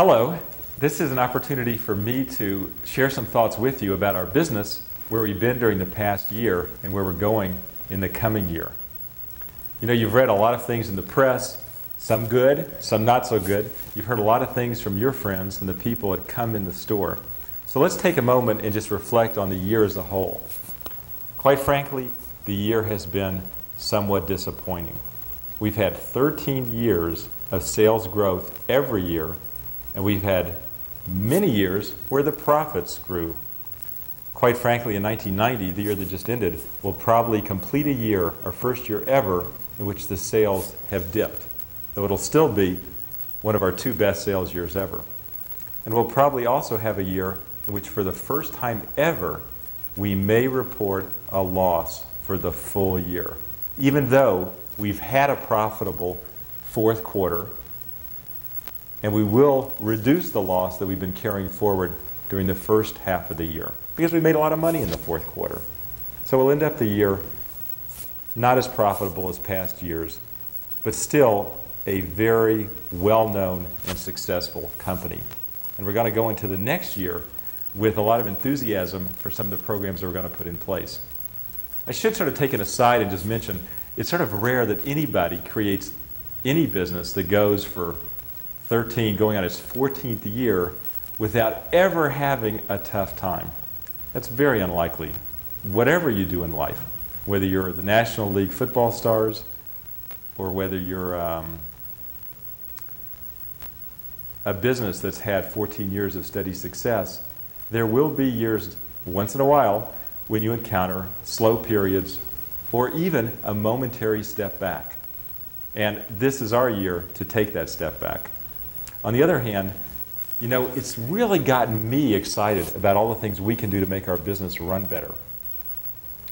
Hello. This is an opportunity for me to share some thoughts with you about our business, where we've been during the past year, and where we're going in the coming year. You know, you've read a lot of things in the press, some good, some not so good. You've heard a lot of things from your friends and the people that come in the store. So let's take a moment and just reflect on the year as a whole. Quite frankly, the year has been somewhat disappointing. We've had 13 years of sales growth every year, and we've had many years where the profits grew. Quite frankly, in 1990, the year that just ended, we'll probably complete a year, our first year ever, in which the sales have dipped, though it'll still be one of our 2 best sales years ever. And we'll probably also have a year in which, for the first time ever, we may report a loss for the full year, even though we've had a profitable fourth quarter, and we will reduce the loss that we've been carrying forward during the first half of the year, because we made a lot of money in the fourth quarter. So we'll end up the year not as profitable as past years, but still a very well-known and successful company. And we're going to go into the next year with a lot of enthusiasm for some of the programs that we're going to put in place. I should sort of take an aside and just mention, it's sort of rare that anybody creates any business that goes for 13, going on its 14th year, without ever having a tough time. That's very unlikely. Whatever you do in life, whether you're the National League football stars, or whether you're a business that's had 14 years of steady success, there will be years, once in a while, when you encounter slow periods or even a momentary step back. And this is our year to take that step back. On the other hand, you know, it's really gotten me excited about all the things we can do to make our business run better.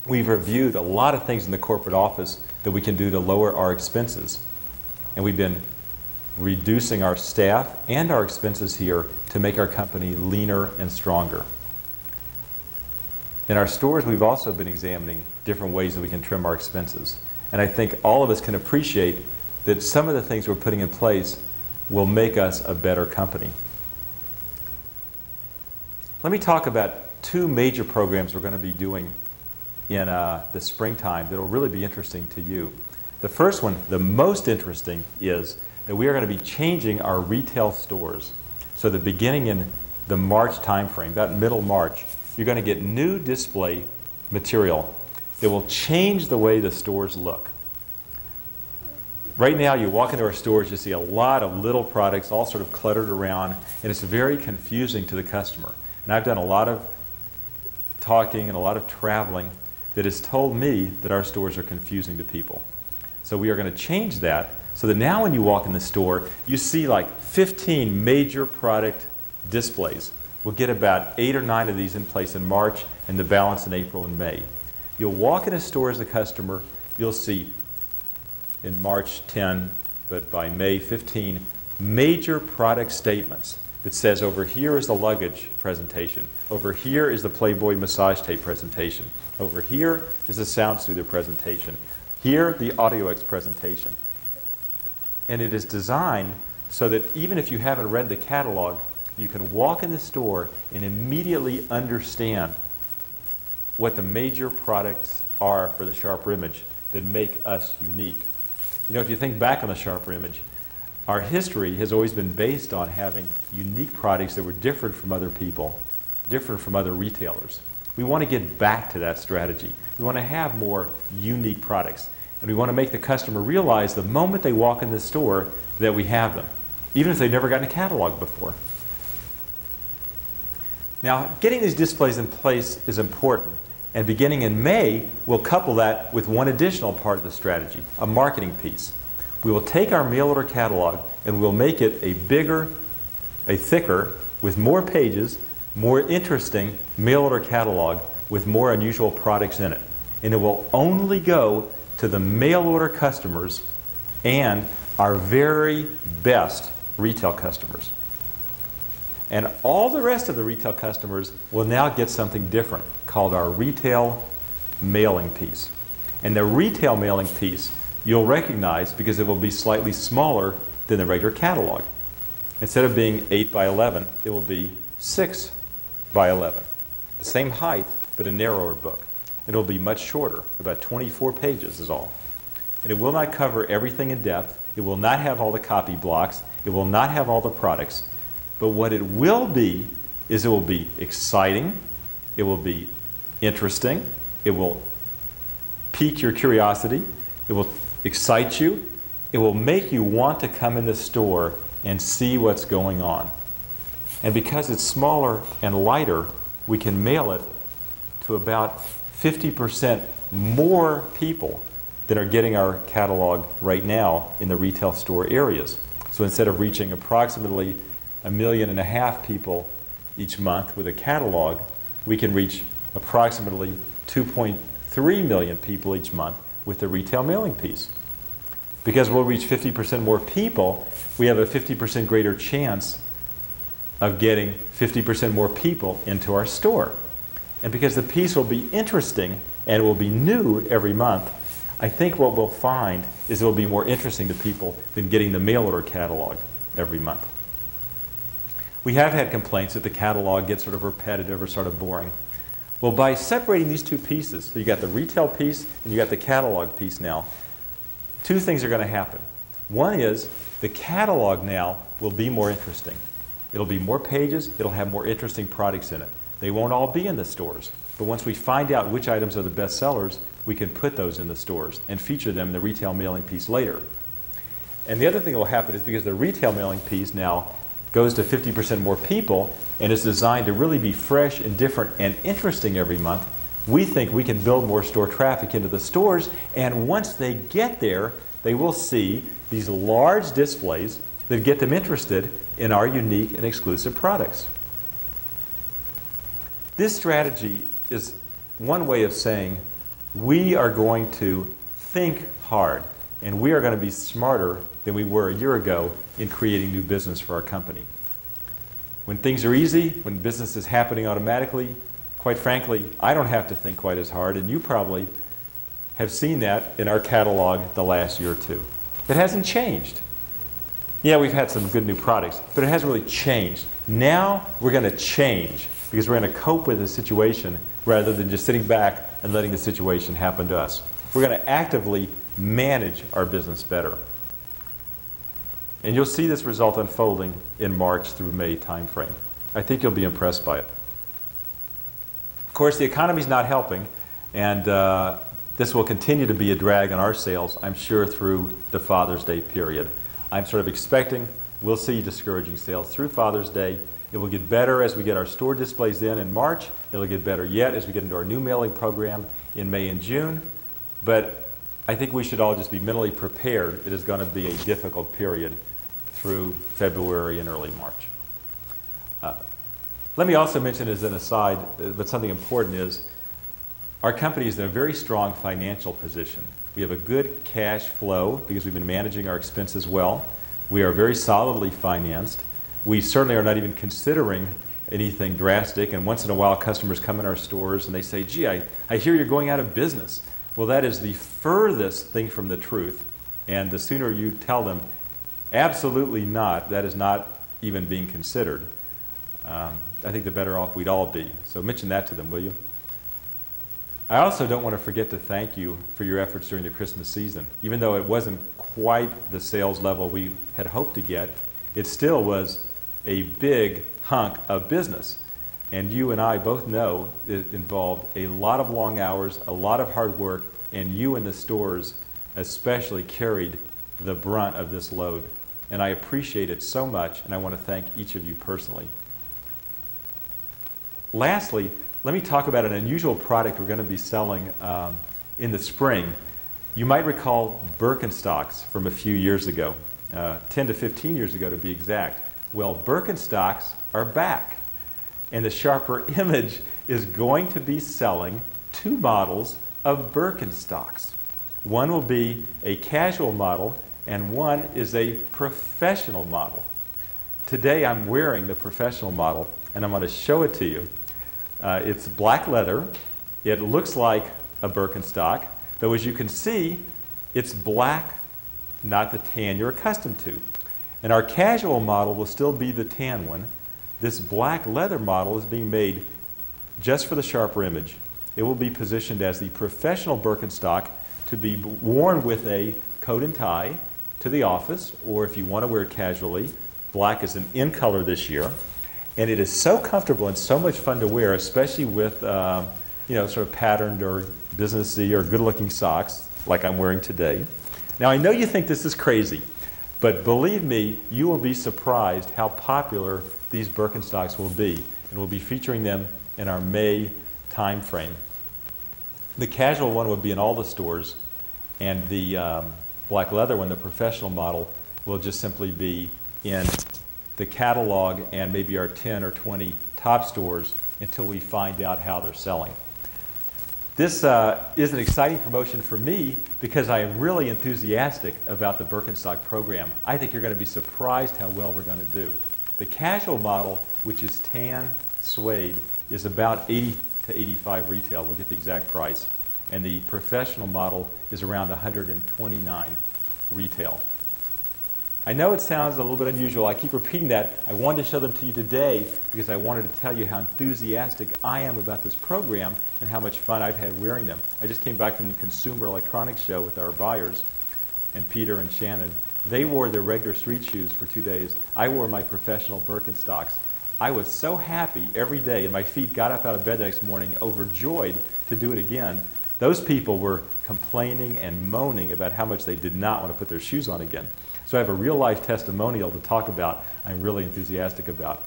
We've reviewed a lot of things in the corporate office that we can do to lower our expenses. And we've been reducing our staff and our expenses here to make our company leaner and stronger. In our stores, we've also been examining different ways that we can trim our expenses. And I think all of us can appreciate that some of the things we're putting in place will make us a better company. Let me talk about 2 major programs we're going to be doing in the springtime that will really be interesting to you. The first one, the most interesting, is that we are going to be changing our retail stores. So the beginning in the March timeframe, about middle March, you're going to get new display material that will change the way the stores look. Right now, you walk into our stores, you see a lot of little products all sort of cluttered around, and it's very confusing to the customer. And I've done a lot of talking and a lot of traveling that has told me that our stores are confusing to people. So we are going to change that so that now when you walk in the store, you see like 15 major product displays. We'll get about 8 or 9 of these in place in March, and the balance in April and May. You'll walk in a store as a customer, you'll see in March 10, but by May 15, major product statements that says, over here is the luggage presentation, over here is the Playboy massage tape presentation, over here is the sound soother presentation, here the AudioX presentation. And it is designed so that even if you haven't read the catalog, you can walk in the store and immediately understand what the major products are for the SHRP image that make us unique. You know, if you think back on the SHRP image, our history has always been based on having unique products that were different from other people, different from other retailers. We want to get back to that strategy. We want to have more unique products. And we want to make the customer realize the moment they walk in the store that we have them, even if they've never gotten a catalog before. Now, getting these displays in place is important. And beginning in May, we'll couple that with one additional part of the strategy, a marketing piece. We will take our mail order catalog and we'll make it a bigger, a thicker, with more pages, more interesting mail order catalog with more unusual products in it. And it will only go to the mail order customers and our very best retail customers. And all the rest of the retail customers will now get something different called our retail mailing piece. And the retail mailing piece you'll recognize because it will be slightly smaller than the regular catalog. Instead of being 8 by 11, it will be 6 by 11. The same height, but a narrower book. It will be much shorter, about 24 pages is all. And it will not cover everything in depth. It will not have all the copy blocks. It will not have all the products. But what it will be is it will be exciting. It will be interesting. It will pique your curiosity. It will excite you. It will make you want to come in the store and see what's going on. And because it's smaller and lighter, we can mail it to about 50% more people that are getting our catalog right now in the retail store areas. So instead of reaching approximately 1.5 million people each month with a catalog, we can reach approximately 2.3 million people each month with the retail mailing piece. Because we'll reach 50% more people, we have a 50% greater chance of getting 50% more people into our store. And because the piece will be interesting and it will be new every month, I think what we'll find is it will be more interesting to people than getting the mail order catalog every month. We have had complaints that the catalog gets sort of repetitive or sort of boring. Well, by separating these two pieces, so you got the retail piece and you got the catalog piece now, two things are going to happen. One is the catalog now will be more interesting. It'll be more pages, it'll have more interesting products in it. They won't all be in the stores, but once we find out which items are the best sellers, we can put those in the stores and feature them in the retail mailing piece later. And the other thing that will happen is because the retail mailing piece now goes to 50% more people and is designed to really be fresh and different and interesting every month, we think we can build more store traffic into the stores, and once they get there, they will see these large displays that get them interested in our unique and exclusive products. This strategy is one way of saying we are going to think hard and we are going to be smarter than we were a year ago in creating new business for our company. When things are easy, when business is happening automatically, quite frankly, I don't have to think quite as hard, and you probably have seen that in our catalog the last year or two. It hasn't changed. Yeah, we've had some good new products, but it hasn't really changed. Now we're going to change because we're going to cope with the situation rather than just sitting back and letting the situation happen to us. We're going to actively manage our business better. And you'll see this result unfolding in March through May timeframe. I think you'll be impressed by it. Of course, the economy's not helping, and this will continue to be a drag on our sales, I'm sure, through the Father's Day period. I'm sort of expecting we'll see discouraging sales through Father's Day. It will get better as we get our store displays in March. It'll get better yet as we get into our new mailing program in May and June. But I think we should all just be mentally prepared. It is going to be a difficult period through February and early March. Let me also mention as an aside, but something important is, our company is in a very strong financial position. We have a good cash flow because we've been managing our expenses well. We are very solidly financed. We certainly are not even considering anything drastic, and once in a while customers come in our stores and they say, gee, I hear you're going out of business. Well, that is the furthest thing from the truth, and the sooner you tell them, absolutely not, that is not even being considered, I think the better off we'd all be. So mention that to them, will you? I also don't want to forget to thank you for your efforts during the Christmas season. Even though it wasn't quite the sales level we had hoped to get, it still was a big hunk of business. And you and I both know it involved a lot of long hours, a lot of hard work, and you in the stores especially carried the brunt of this load. And I appreciate it so much, and I want to thank each of you personally. Lastly, let me talk about an unusual product we're going to be selling in the spring. You might recall Birkenstocks from a few years ago, 10 to 15 years ago to be exact. Well, Birkenstocks are back, and the Sharper Image is going to be selling 2 models of Birkenstocks. One will be a casual model, and one is a professional model. Today I'm wearing the professional model, and I'm going to show it to you. It's black leather. It looks like a Birkenstock, though as you can see, it's black, not the tan you're accustomed to. And our casual model will still be the tan one. This black leather model is being made just for the SHRP image. It will be positioned as the professional Birkenstock to be worn with a coat and tie to the office, or if you want to wear it casually. Black is an in color this year. And it is so comfortable and so much fun to wear, especially with sort of patterned or businessy or good-looking socks like I'm wearing today. Now, I know you think this is crazy, but believe me, you will be surprised how popular these Birkenstocks will be. And we'll be featuring them in our May time frame. The casual one will be in all the stores, and the black leather one, the professional model, will just simply be in the catalog and maybe our 10 or 20 top stores until we find out how they're selling. This is an exciting promotion for me because I am really enthusiastic about the Birkenstock program. I think you're going to be surprised how well we're going to do. The casual model, which is tan suede, is about 80 to 85 retail. We'll get the exact price. And the professional model is around 129 retail. I know it sounds a little bit unusual. I keep repeating that. I wanted to show them to you today because I wanted to tell you how enthusiastic I am about this program and how much fun I've had wearing them. I just came back from the Consumer Electronics Show with our buyers, and Peter and Shannon. They wore their regular street shoes for 2 days. I wore my professional Birkenstocks. I was so happy every day, and my feet got up out of bed the next morning overjoyed to do it again. Those people were complaining and moaning about how much they did not want to put their shoes on again. So I have a real-life testimonial to talk about I'm really enthusiastic about.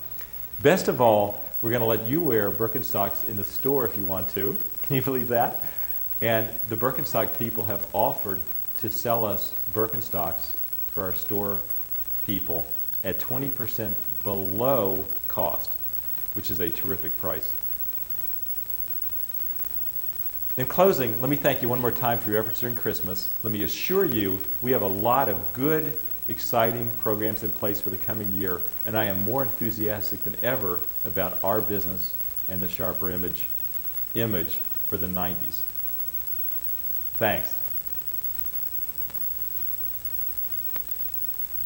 Best of all, we're going to let you wear Birkenstocks in the store if you want to. Can you believe that? And the Birkenstock people have offered to sell us Birkenstocks for our store people at 20% below cost, which is a terrific price. In closing, let me thank you one more time for your efforts during Christmas. Let me assure you we have a lot of good, exciting programs in place for the coming year, and I am more enthusiastic than ever about our business and the SHRP image for the 90s. Thanks.